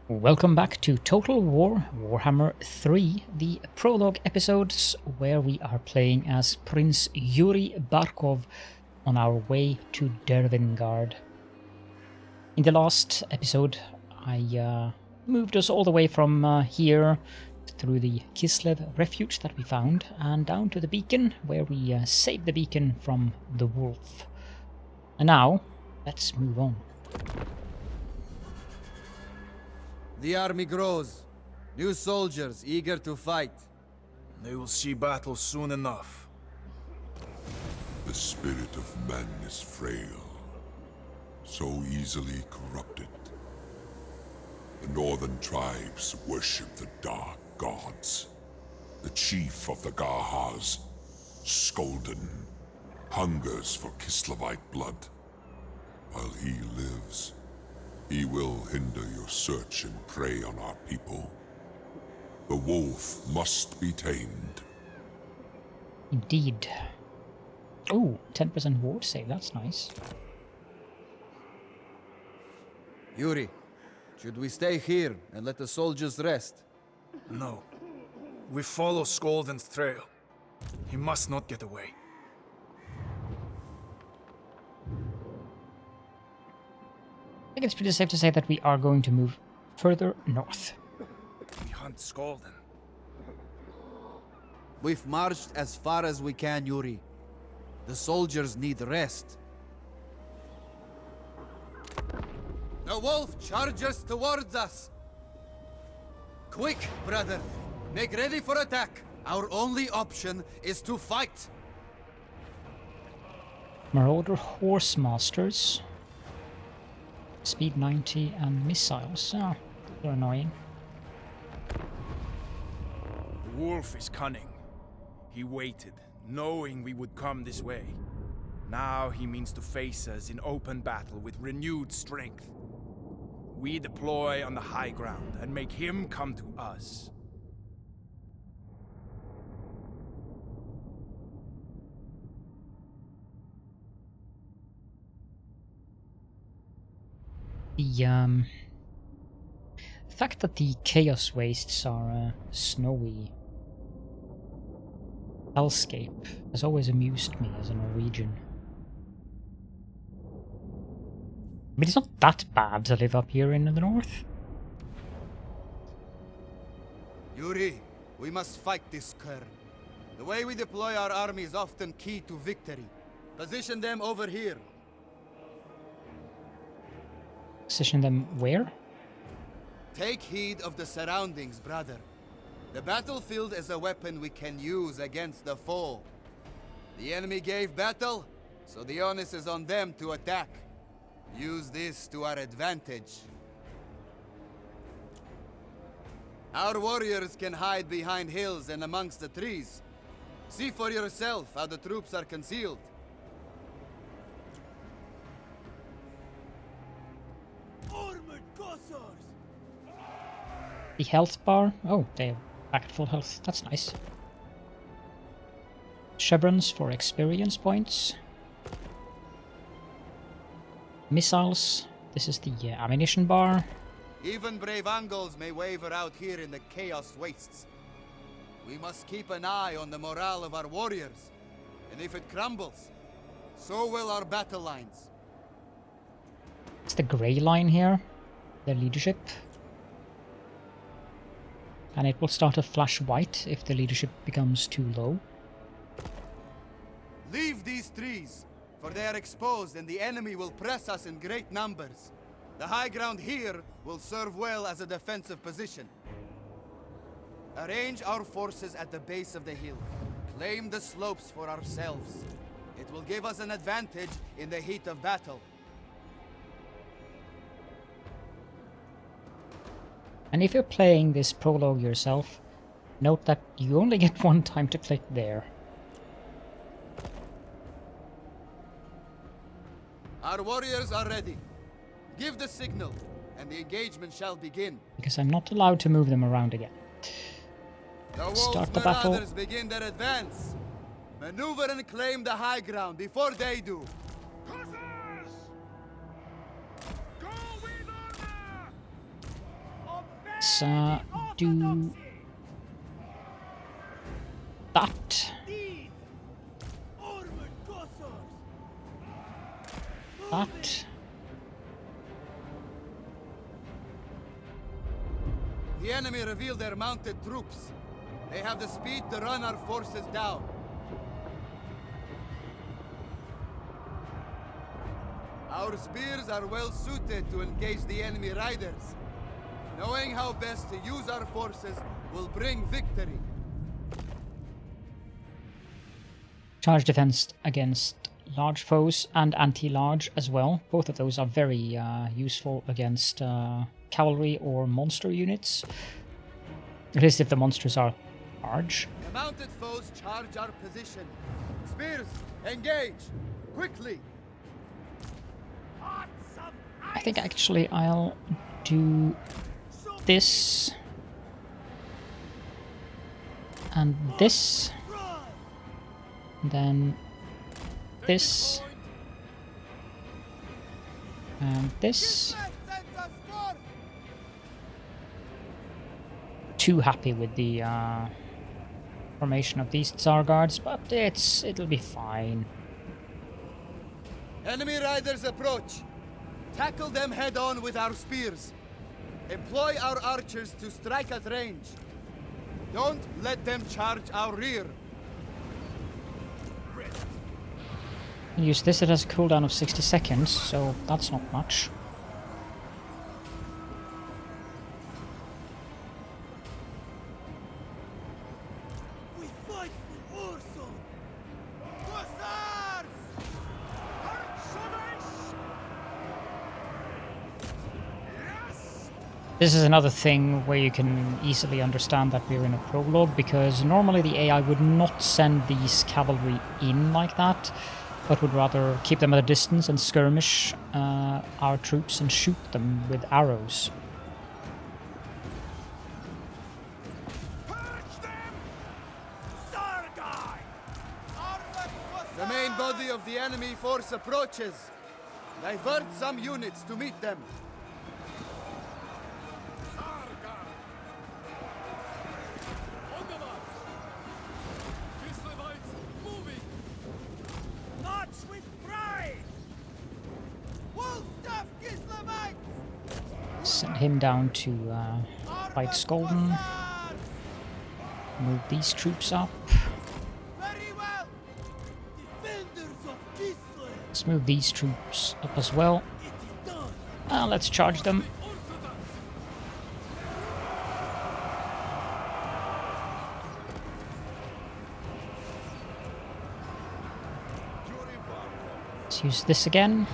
Welcome back to Total War Warhammer 3, the prologue episodes where we are playing as Prince Yuri Barkov on our way to Dervingard. In the last episode, I moved us all the way from here through the Kislev refuge that we found and down to the beacon where we saved the beacon from the wolf. And now, let's move on. The army grows. New soldiers eager to fight. They will see battle soon enough. The spirit of man is frail, so easily corrupted. The northern tribes worship the dark gods. The chief of the Garhas, Skolden, hungers for Kislevite blood. While he lives, he will hinder your search and prey on our people. The wolf must be tamed. Indeed. Oh, 10% ward save, that's nice. Yuri, should we stay here and let the soldiers rest? No. We follow Skolden's trail. He must not get away. I think it's pretty safe to say that we are going to move further north. We hunt Skolden. We've marched as far as we can, Yuri. The soldiers need rest. The wolf charges towards us! Quick, brother! Make ready for attack! Our only option is to fight! Marauder Horse Masters. Speed 90 and missiles. Oh, they're annoying. The wolf is cunning. He waited, knowing we would come this way. Now he means to face us in open battle with renewed strength. We deploy on the high ground and make him come to us. The fact that the Chaos Wastes are a snowy hellscape has always amused me as a Norwegian. I mean, it's not that bad to live up here in the north. Yuri, we must fight this Khorne. The way we deploy our army is often key to victory. Position them over here. Position them where? Take heed of the surroundings, brother. The battlefield is a weapon we can use against the foe. The enemy gave battle, so the onus is on them to attack. Use this to our advantage. Our warriors can hide behind hills and amongst the trees. See for yourself how the troops are concealed. The health bar? Oh, they're back at full health. That's nice. Chevrons for experience points. Missiles. This is the ammunition bar. Even brave Angles may waver out here in the Chaos Wastes. We must keep an eye on the morale of our warriors. And if it crumbles, so will our battle lines. It's the grey line here. Their leadership. And it will start to flash white if the leadership becomes too low. Leave these trees, for they are exposed and the enemy will press us in great numbers. The high ground here will serve well as a defensive position. Arrange our forces at the base of the hill. Claim the slopes for ourselves. It will give us an advantage in the heat of battle. And if you're playing this prologue yourself, note that you only get one time to click there. Our warriors are ready. Give the signal, and the engagement shall begin. Because I'm not allowed to move them around again. The Start the battle. marauders begin their advance. Maneuver and claim the high ground before they do. Go with order! let's do that. That. The enemy revealed their mounted troops. They have the speed to run our forces down. Our spears are well suited to engage the enemy riders. Knowing how best to use our forces will bring victory. Charge defense against large foes and anti-large as well. Both of those are very useful against cavalry or monster units. At least if the monsters are large. The mounted foes charge our position. Spears, engage! Quickly! I think actually I'll do this and this, then this and this. Too happy with the formation of these Tsar guards, but it'll be fine. Enemy riders approach. Tackle them head on with our spears. Employ our archers to strike at range. Don't let them charge our rear. Use this, it has a cooldown of 60 seconds, so that's not much. We fight for Ursun! Hussars! This is another thing where you can easily understand that we're in a prologue, because normally the AI would not send these cavalry in like that, but would rather keep them at a distance and skirmish our troops and shoot them with arrows. The main body of the enemy force approaches. Divert some units to meet them. Send him down to fight Skolden. Move these troops up. Let's move these troops up as well. Let's charge them. Let's use this again.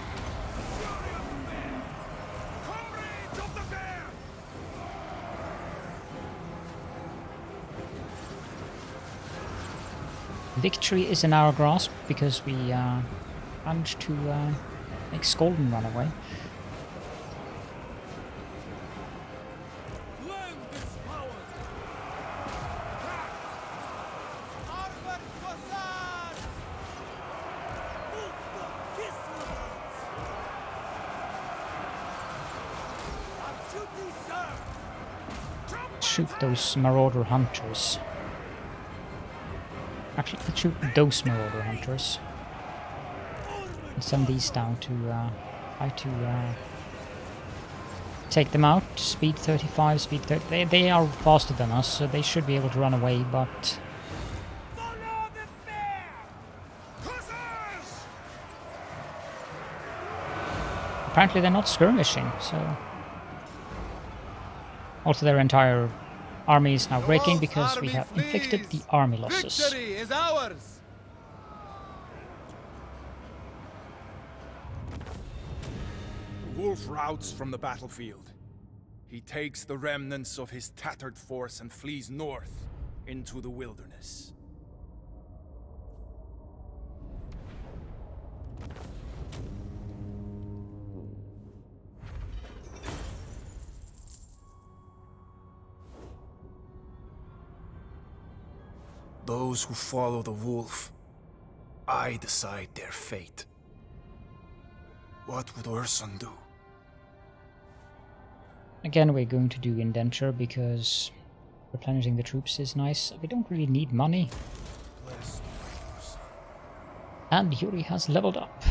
Victory is in our grasp because we managed to make Skolden run away. Shoot those Marauder Hunters. Actually, let's shoot those Marauder Hunters. And send these down to try to take them out. Speed 35, speed 30. They are faster than us, so they should be able to run away, but... apparently they're not skirmishing, so... also their entire army is now breaking because we have inflicted the army losses. Victory is ours! The wolf routs from the battlefield. He takes the remnants of his tattered force and flees north into the wilderness. Those who follow the wolf, I decide their fate. What would Ursun do? Again, we're going to do indenture because replenishing the troops is nice. We don't really need money. And Yuri has leveled up.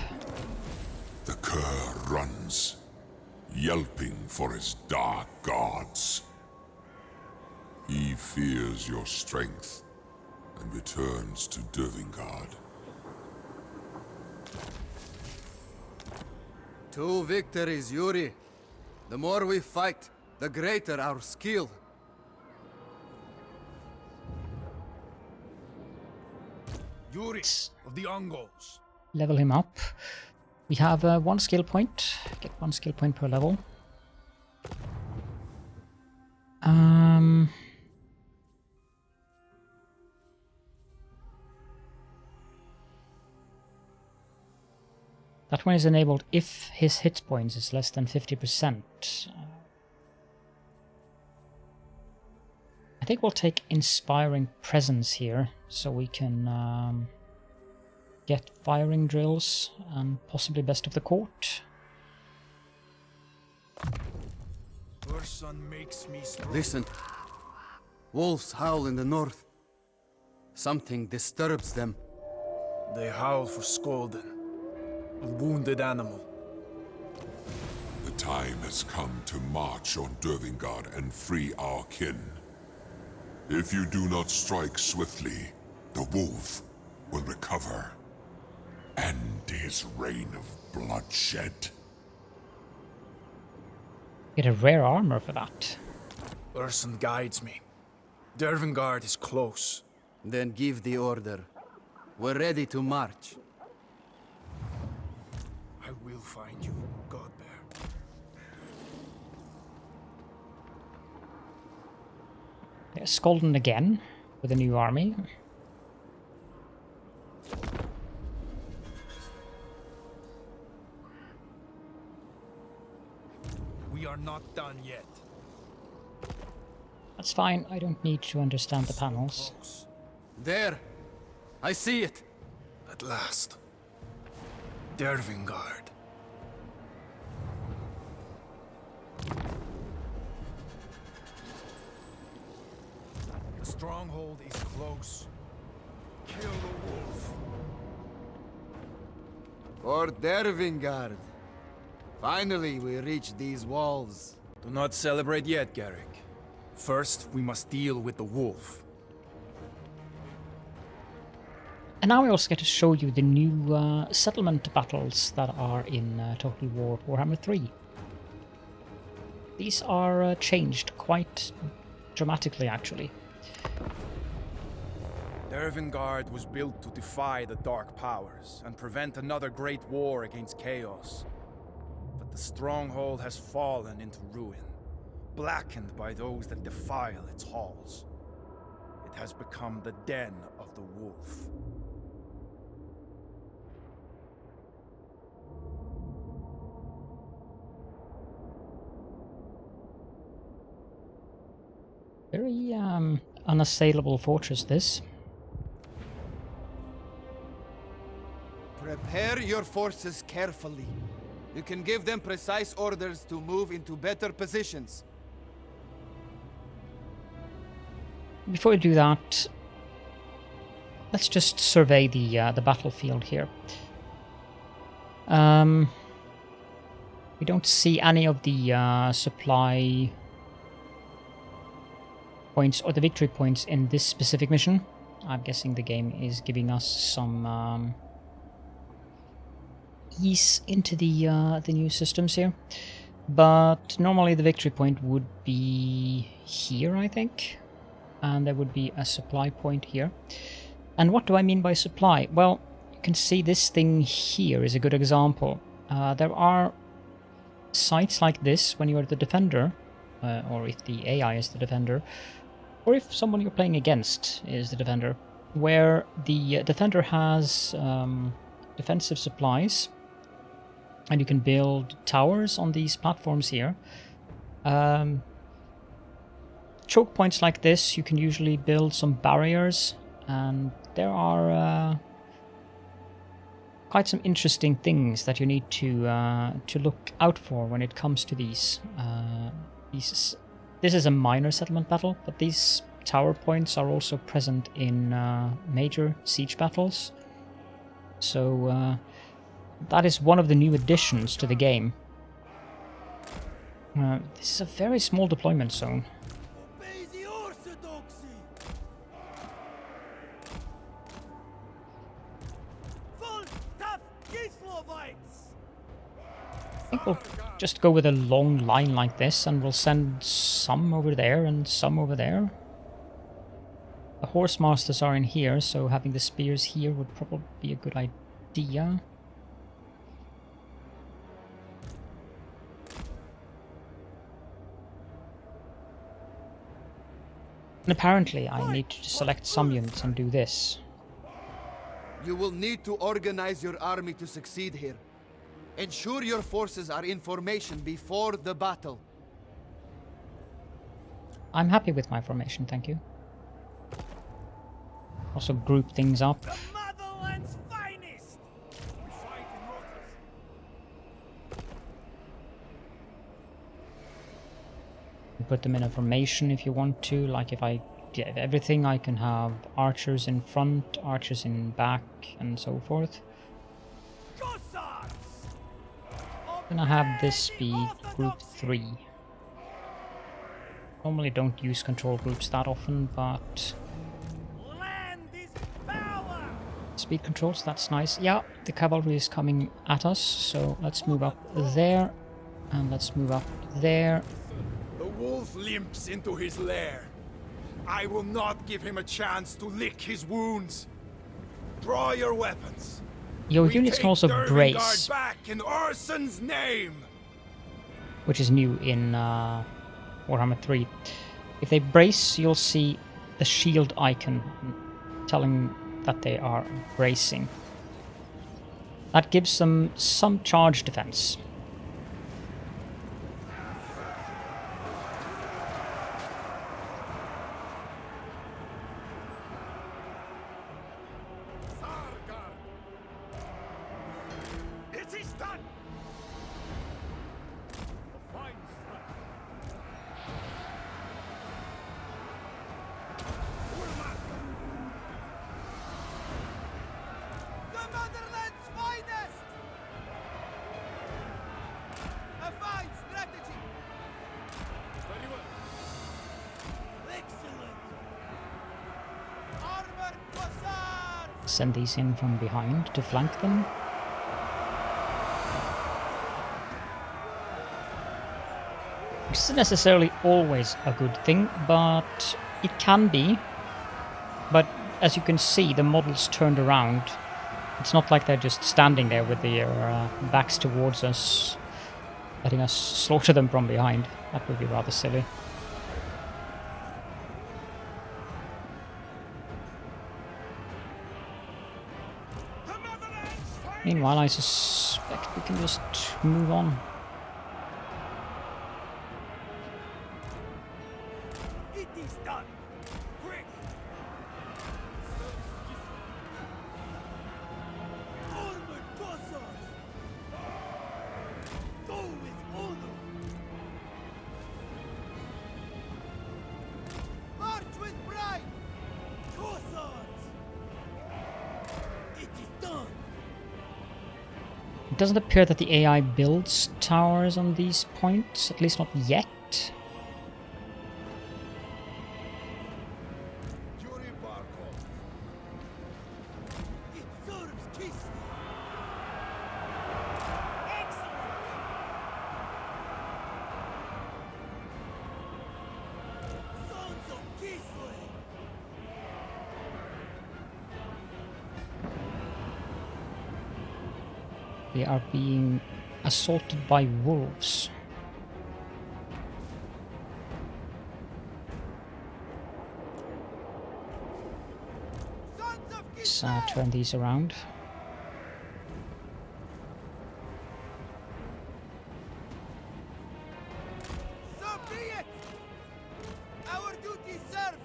The cur runs, yelping for his dark gods. He fears your strength and returns to Dervingard. 2 victories, Yuri. The more we fight, the greater our skill. Yuri of the Ungols. Level him up. We have 1 skill point. Get 1 skill point per level. That one is enabled if his hit points is less than 50%. I think we'll take Inspiring Presence here, so we can get firing drills and possibly Best of the Court. Ursun makes me strong. Listen. Wolves howl in the north. Something disturbs them. They howl for Skolden, a wounded animal. The time has come to march on Dervingard and free our kin. If you do not strike swiftly, the wolf will recover. End his reign of bloodshed. Get a rare armor for that. Ursun guides me. Dervingard is close. Then give the order. We're ready to march. I will find you, Godbear. There's Skolden again with a new army. We are not done yet. That's fine, I don't need to understand the panels. Close. There! I see it! At last. Dervingard. The stronghold is close. Kill the wolf. For Dervingard. Finally, we reach these walls. Do not celebrate yet, Garrick. First, we must deal with the wolf. And now I also get to show you the new settlement battles that are in Total War Warhammer 3. These are changed quite dramatically, actually. Dervingard was built to defy the Dark Powers and prevent another great war against chaos. But the stronghold has fallen into ruin, blackened by those that defile its halls. It has become the den of the wolf. Very unassailable fortress, this. Prepare your forces carefully. You can give them precise orders to move into better positions. Before we do that, let's just survey the battlefield here. We don't see any of the supply points or the victory points in this specific mission. I'm guessing the game is giving us some ease into the new systems here. But normally the victory point would be here, I think. And there would be a supply point here. And what do I mean by supply? Well, you can see this thing here is a good example. There are sites like this when you're the defender, or if the AI is the defender, or if someone you're playing against is the defender, where the defender has defensive supplies, and you can build towers on these platforms here. Choke points like this, you can usually build some barriers, and there are quite some interesting things that you need to look out for when it comes to these. This is a minor settlement battle, but these tower points are also present in major siege battles. So that is one of the new additions to the game. This is a very small deployment zone. I think we'll just go with a long line like this, and we'll send some over there and some over there. The horse masters are in here, so having the spears here would probably be a good idea. And apparently I need to select some units and do this. You will need to organize your army to succeed here. Ensure your forces are in formation before the battle. I'm happy with my formation, thank you. Also group things up. Put them in a formation if you want to, like if I get everything, I can have archers in front, archers in back, and so forth. Then I have this be group 3. Normally don't use control groups that often, but speed controls, that's nice. Yeah, the cavalry is coming at us, so let's move up there, and let's move up there. The wolf limps into his lair. I will not give him a chance to lick his wounds. Draw your weapons. Your units can also brace, back in Ursun's name. which is new in Warhammer 3. If they brace, you'll see the shield icon telling that they are bracing. That gives them some charge defense. Send these in from behind to flank them. Which isn't necessarily always a good thing, but it can be. But as you can see, the models turned around. It's not like they're just standing there with their backs towards us, letting us slaughter them from behind. That would be rather silly. Meanwhile, I suspect we can just move on. It is done. Quick. Armored buzzers. Go with honor. March with pride. Cossards. It is done. It doesn't appear that the AI builds towers on these points, at least not yet. It serves Kislev. Excellent. Sons of Kislev. They are being assaulted by wolves. Let's turn these around. So be it! Our duty is served!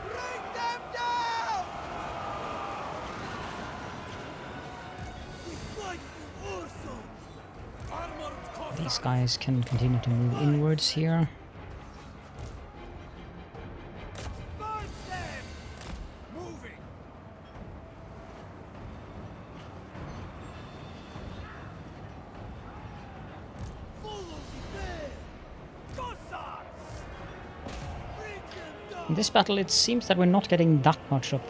Bring them down! These guys can continue to move inwards here. In this battle, it seems that we're not getting that much of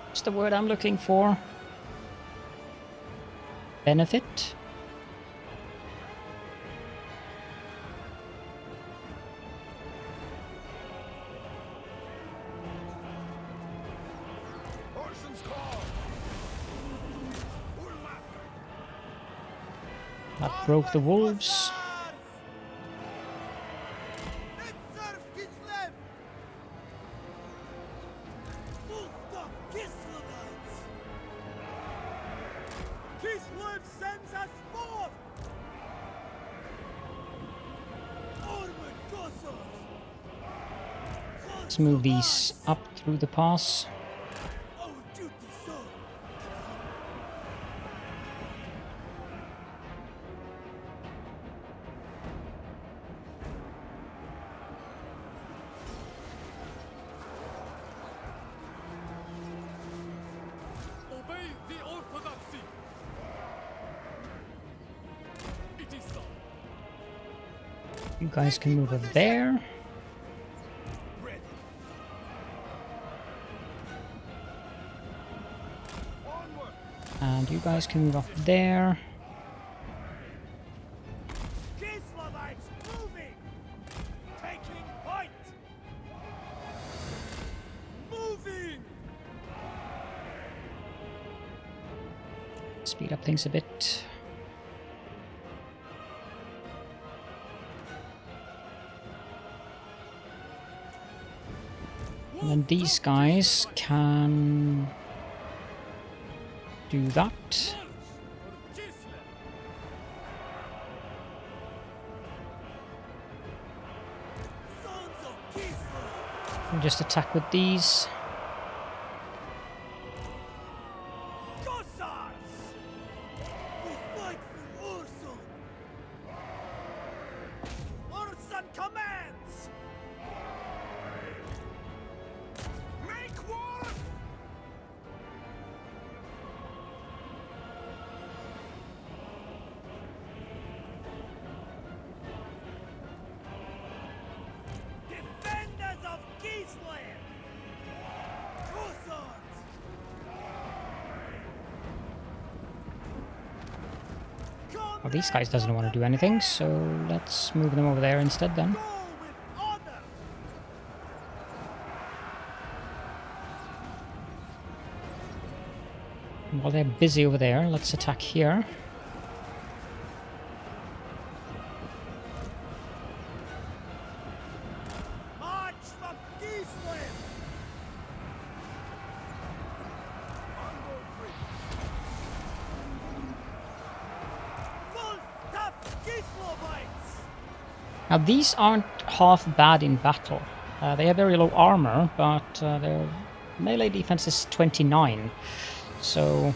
what's the word I'm looking for? Benefit? That broke the wolves. Kislev sends us forth! Let's move these up through the pass. You guys can move over there. And you guys can move up there. Moving! Taking point! Moving! Speed up things a bit. And then these guys can do that. And just attack with these. We fight for Ursun! Ursun commands! Make war! Defenders of Kislev! Ursons! Well, these guys doesn't want to do anything, so let's move them over there instead then. Go with honor! While they're busy over there, let's attack here. March from Kislev! Full tough Kislevites! Now these aren't half bad in battle. They have very low armor, but their melee defense is 29. So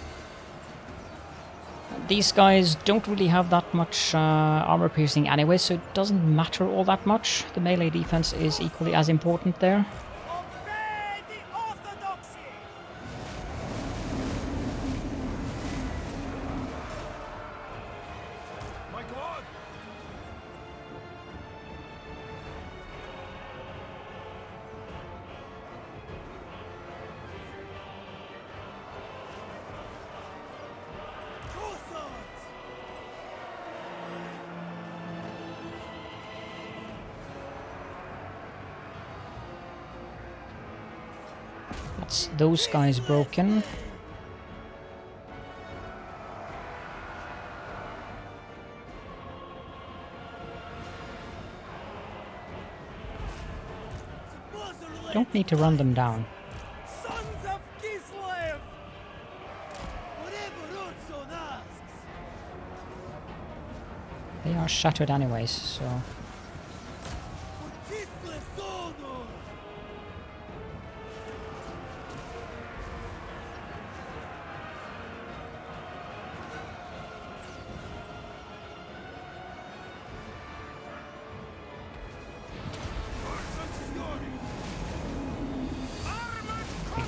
these guys don't really have that much armor piercing anyway, so it doesn't matter all that much. The melee defense is equally as important there. Obey the orthodoxy! My God! Ursons! That's those guys broken. Don't need to run them down. Sons of Kislev! Whatever Ursun asks! They are shattered anyways, so... For Kislev's honor!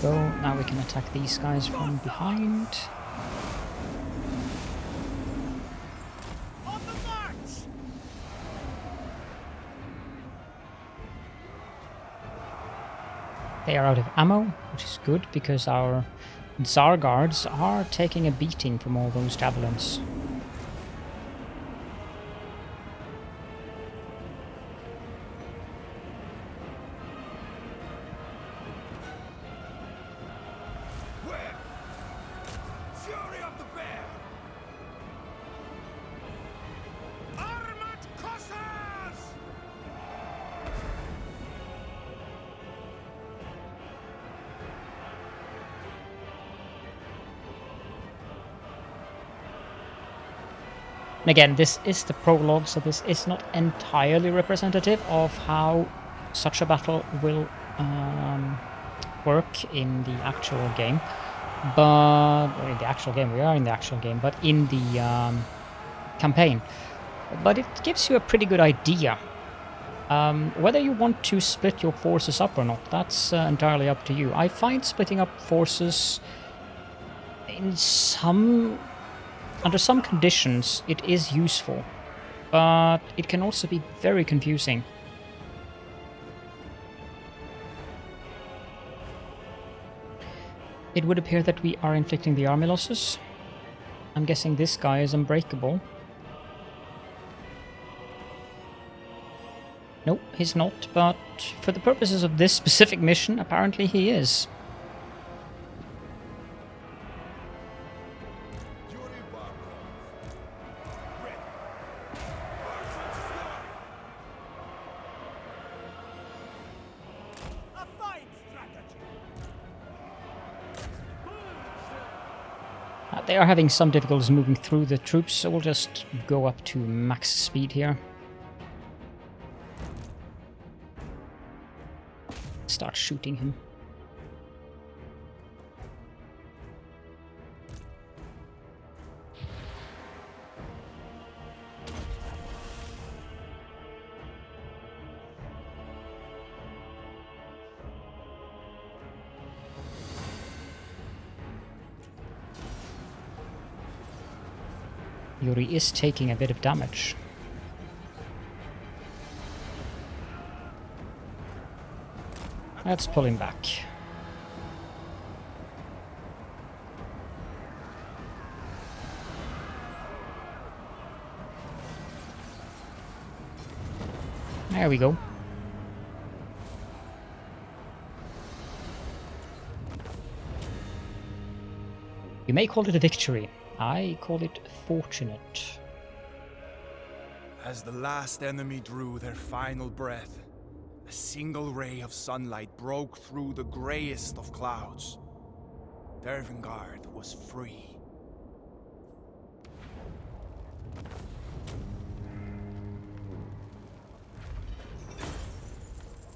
go. Now we can attack these guys from behind. On the march! They are out of ammo, which is good because our Tsar guards are taking a beating from all those javelins. Where? Fury of the Bear! Armored Cossars! And again, this is the prologue, so this is not entirely representative of how such a battle will work in the actual game. But or in the actual game, we are in the actual game, but in the campaign. But it gives you a pretty good idea. Whether you want to split your forces up or not, that's entirely up to you. I find splitting up forces in under some conditions it is useful, but it can also be very confusing. It would appear that we are inflicting the army losses. I'm guessing this guy is unbreakable. No, he's not, but for the purposes of this specific mission, apparently he is. A fine strategy! They are having some difficulties moving through the troops, so we'll just go up to max speed here. Start shooting him. Yuri is taking a bit of damage. Let's pull him back. There we go. You may call it a victory. I call it fortunate. As the last enemy drew their final breath, a single ray of sunlight broke through the greyest of clouds. Dervingard was free.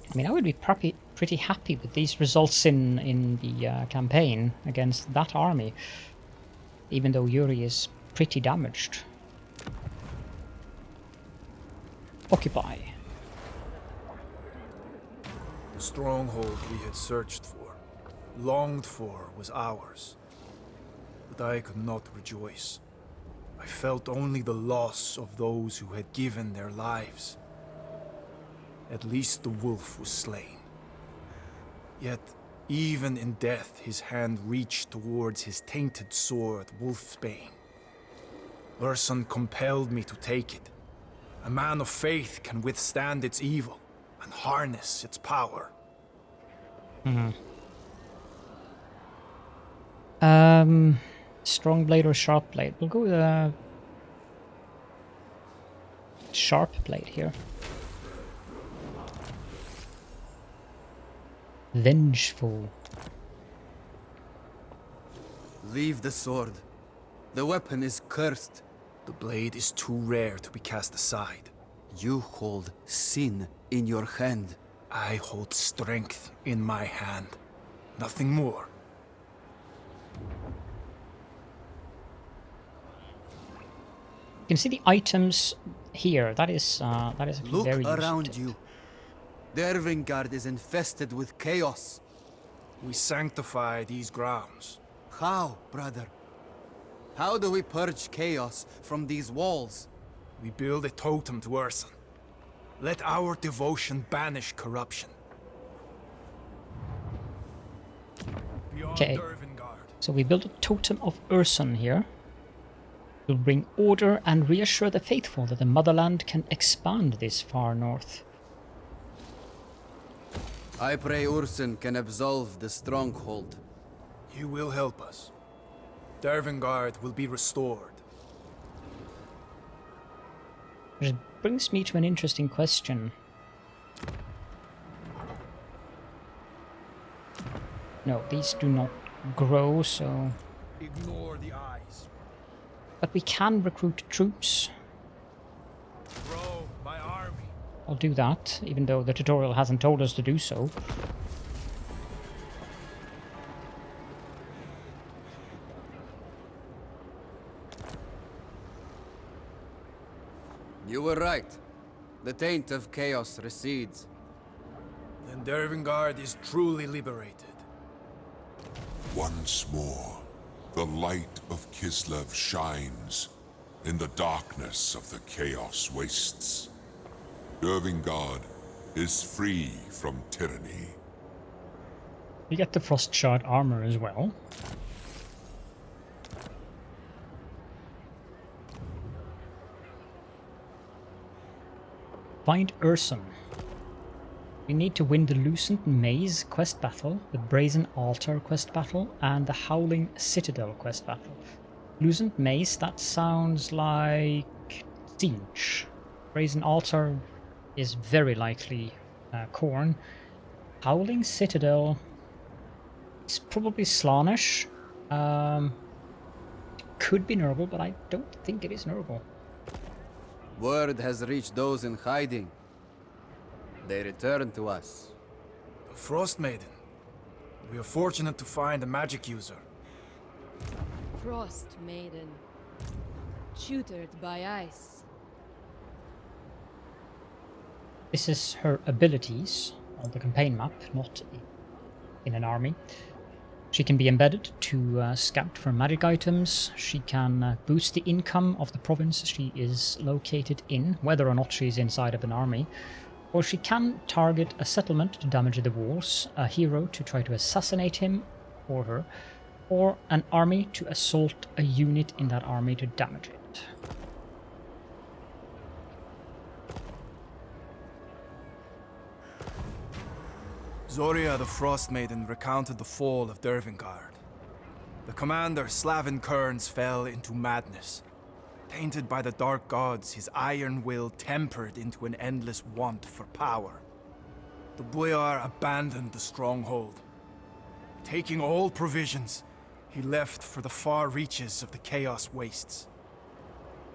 I mean, I would be pretty happy with these results in the campaign against that army, even though Yuri is pretty damaged. Occupy. The stronghold we had searched for, longed for, was ours. But I could not rejoice. I felt only the loss of those who had given their lives. At least the wolf was slain. Yet, even in death, his hand reached towards his tainted sword, Wolfsbane. Ursun compelled me to take it. A man of faith can withstand its evil and harness its power. Strong blade or sharp blade? We'll go with a sharp blade here. Vengeful. Leave the sword. The weapon is cursed. The blade is too rare to be cast aside. You hold sin in your hand. I hold strength in my hand. Nothing more. You can see the items here. That is Look very around useful. you. Dervingard is infested with chaos. We sanctify these grounds. How, brother? How do we purge chaos from these walls? We build a totem to Ursun. Let our devotion banish corruption. Beyond Okay. Dervingard, So we build a Totem of Urson here. Will bring order and reassure the faithful that the motherland can expand this far north. I pray Ursun can absolve the stronghold. you will help us. Dervingard will be restored. Which brings me to an interesting question. No, these do not grow, so... Ignore the eyes. But we can recruit troops. Grow my army. I'll do that, even though the tutorial hasn't told us to do so. You were right. The taint of chaos recedes. Then Dervingard is truly liberated. Once more, the light of Kislev shines in the darkness of the Chaos Wastes. Dervingard is free from tyranny. We get the frost shard armor as well. Find Ursun. We need to win the Lucent Maze quest battle, the Brazen Altar quest battle, and the Howling Citadel quest battle. Lucent Maze, that sounds like Tzeentch. Brazen Altar is very likely Khorne. Howling Citadel is probably Slaanesh. Could be Nurgle, but I don't think it is Nurgle. Word has reached those in hiding. They return to us. The Frost Maiden. We are fortunate to find a magic user. Frost Maiden. Tutored by ice. This is her abilities on the campaign map, not in an army. She can be embedded to scout for magic items. She can boost the income of the province she is located in, whether or not she is inside of an army. Or she can target a settlement to damage the walls, a hero to try to assassinate him or her, or an army to assault a unit in that army to damage it. Zoria the Frost Maiden recounted the fall of Dervingard. The commander, Slavin Kerns, fell into madness. Tainted by the dark gods, his iron will tempered into an endless want for power. The boyar abandoned the stronghold. Taking all provisions, he left for the far reaches of the Chaos Wastes.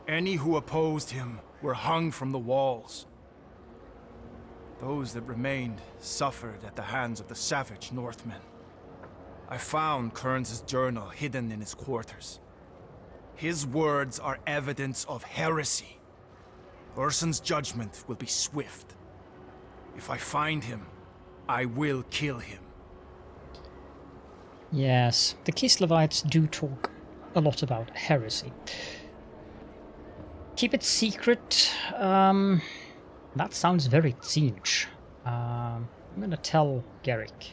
Any who opposed him were hung from the walls. Those that remained suffered at the hands of the savage Northmen. I found Kerns' journal hidden in his quarters. His words are evidence of heresy. Ursun's judgment will be swift. If I find him, I will kill him. Yes, the Kislevites do talk a lot about heresy. Keep it secret. That sounds very Tzeentch. I'm gonna tell Garrick.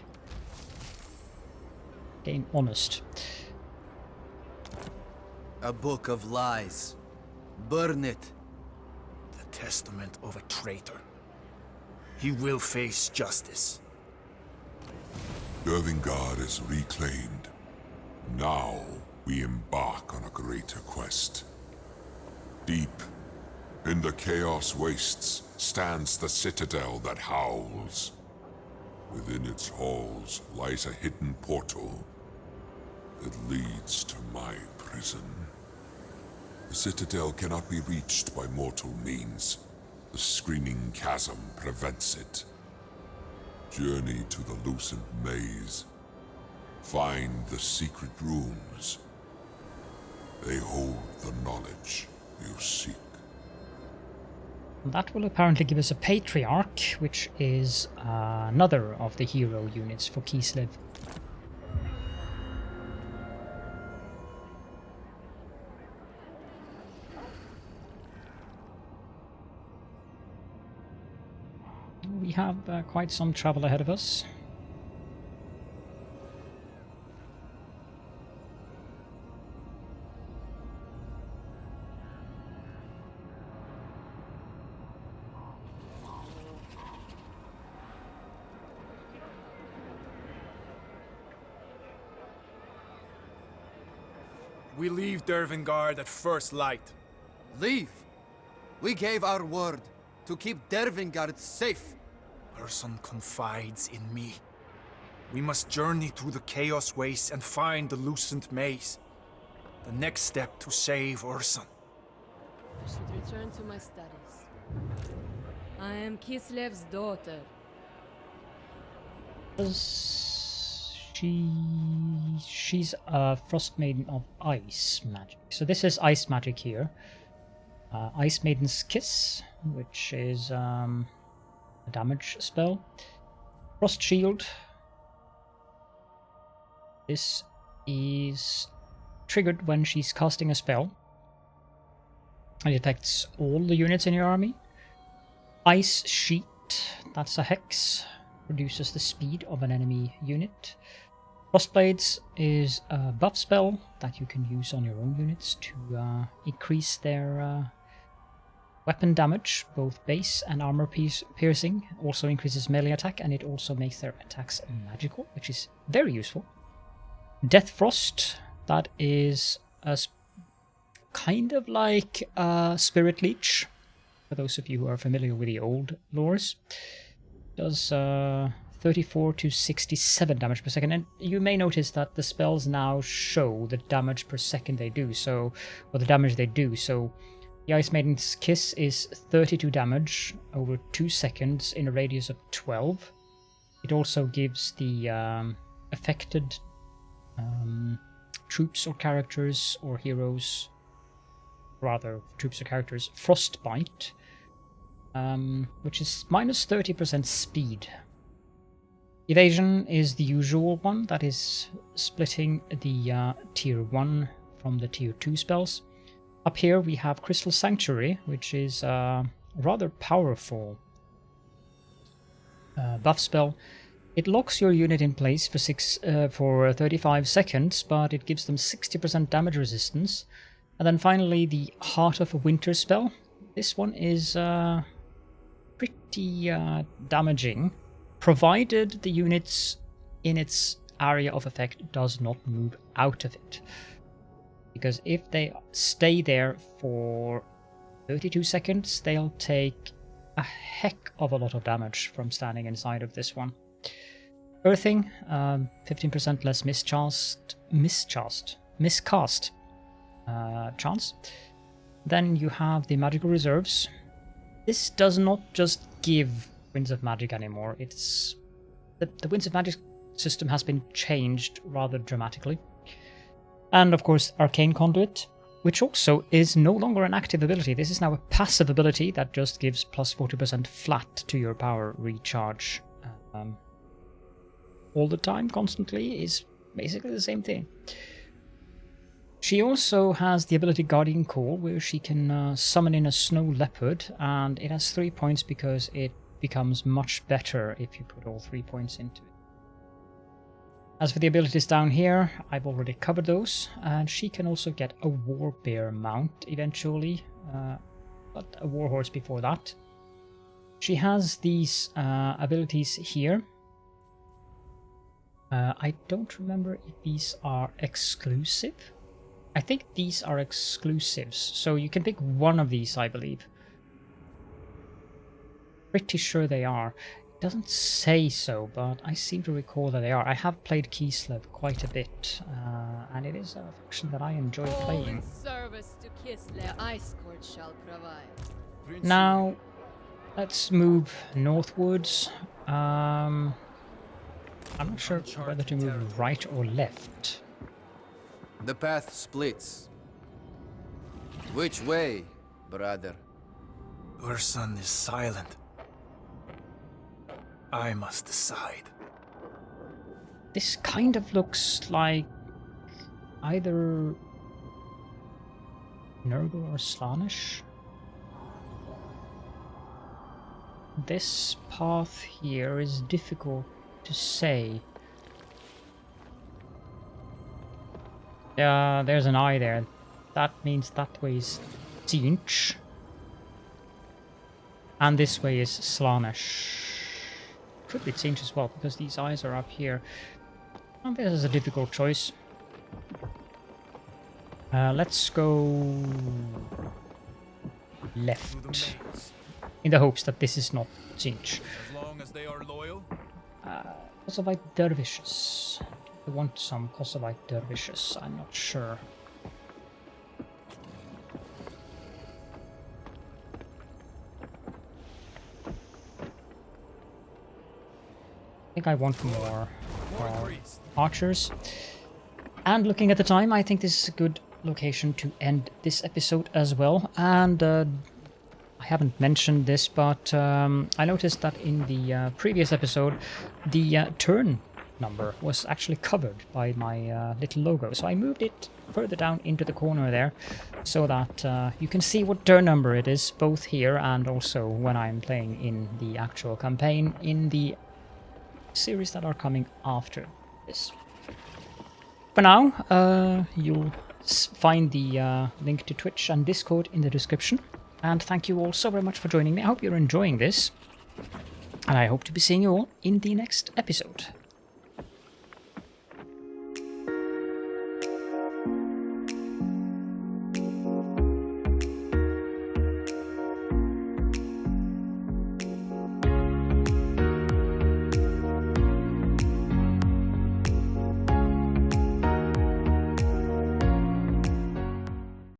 Being honest. A book of lies. Burn it. The testament of a traitor. He will face justice. Dervingard is reclaimed. Now we embark on a greater quest. Deep in the Chaos Wastes stands the citadel that howls. Within its halls lies a hidden portal that leads to my prison. The citadel cannot be reached by mortal means. The screening chasm prevents it. Journey to the Lucent Maze. Find the secret rooms. They hold the knowledge you seek. That will apparently give us a Patriarch, which is another of the hero units for Kislev. we have quite some travel ahead of us. We leave Dervingard at first light. Leave! We gave our word to keep Dervingard safe. Ursun confides in me. We must journey through the Chaos Waste and find the loosened maze. The next step to save Ursun. I should return to my studies. I am Kislev's daughter. She's a Frost Maiden of Ice magic. So this is Ice magic here. Ice Maiden's Kiss, which is a damage spell. Frost Shield. This is triggered when she's casting a spell. It affects all the units in your army. Ice Sheet, that's a hex. Reduces the speed of an enemy unit. Frostblades is a buff spell that you can use on your own units to increase their weapon damage, both base and armor piercing. Also increases melee attack, and it also makes their attacks magical, which is very useful. Death Frost, that is kind of like Spirit Leech, for those of you who are familiar with the old lores. Does 34 to 67 damage per second, and you may notice that the spells now show the damage per second they do, so, or the damage they do. So the Ice Maiden's Kiss is 32 damage over 2 seconds in a radius of 12. It also gives the affected troops or characters or heroes, rather troops or characters, Frostbite, which is minus 30% speed. Evasion is the usual one, that is splitting the tier 1 from the tier 2 spells. Up here we have Crystal Sanctuary, which is a rather powerful buff spell. It locks your unit in place for 35 seconds, but it gives them 60% damage resistance. And then finally the Heart of a Winter spell. This one is pretty damaging, provided the units in its area of effect does not move out of it. Because if they stay there for 32 seconds, they'll take a heck of a lot of damage from standing inside of this one. Earthing, 15% less miscast chance. Then you have the magical reserves. This does not just give Winds of Magic anymore. It's the Winds of Magic system has been changed rather dramatically. And of course Arcane Conduit, which also is no longer an active ability. This is now a passive ability that just gives plus 40% flat to your power recharge. All the time, constantly, is basically the same thing. She also has the ability Guardian Call, where she can summon in a snow leopard, and it has 3 points because it becomes much better if you put all 3 points into it. As for the abilities down here, I've already covered those, and she can also get a Warbear mount eventually, but a Warhorse before that. She has these abilities here. I don't remember if these are exclusive. I think these are exclusives, so you can pick one of these, I believe. Pretty sure they are. It doesn't say so, but I seem to recall that they are. I have played Kislev quite a bit, and it is a faction that I enjoy playing. Service to Kislev, Ice Court shall provide. Now, let's move northwards. I'm not sure whether to move right or left. The path splits. Which way, brother? Ursun is silent. I must decide. This kind of looks like either Nurgle or Slaanesh. this path here is difficult to say. There's an eye there. That means that way is Tzeentch. And this way is Slaanesh. Could be Tzeentch as well, because these eyes are up here. And this is a difficult choice. Let's go left. In the hopes that this is not Tzeentch. As long as they are loyal. Kosovite dervishes. We want some Kosovite dervishes, I'm not sure. I think I want more archers. And looking at the time, I think this is a good location to end this episode as well. And I haven't mentioned this, but I noticed that in the previous episode, the turn number was actually covered by my little logo. So I moved it further down into the corner there, so that you can see what turn number it is, both here and also when I'm playing in the actual campaign in the series that are coming after this. For now, you'll find the link to Twitch and Discord in the description. And thank you all so very much for joining me. I hope you're enjoying this. And I hope to be seeing you all in the next episode.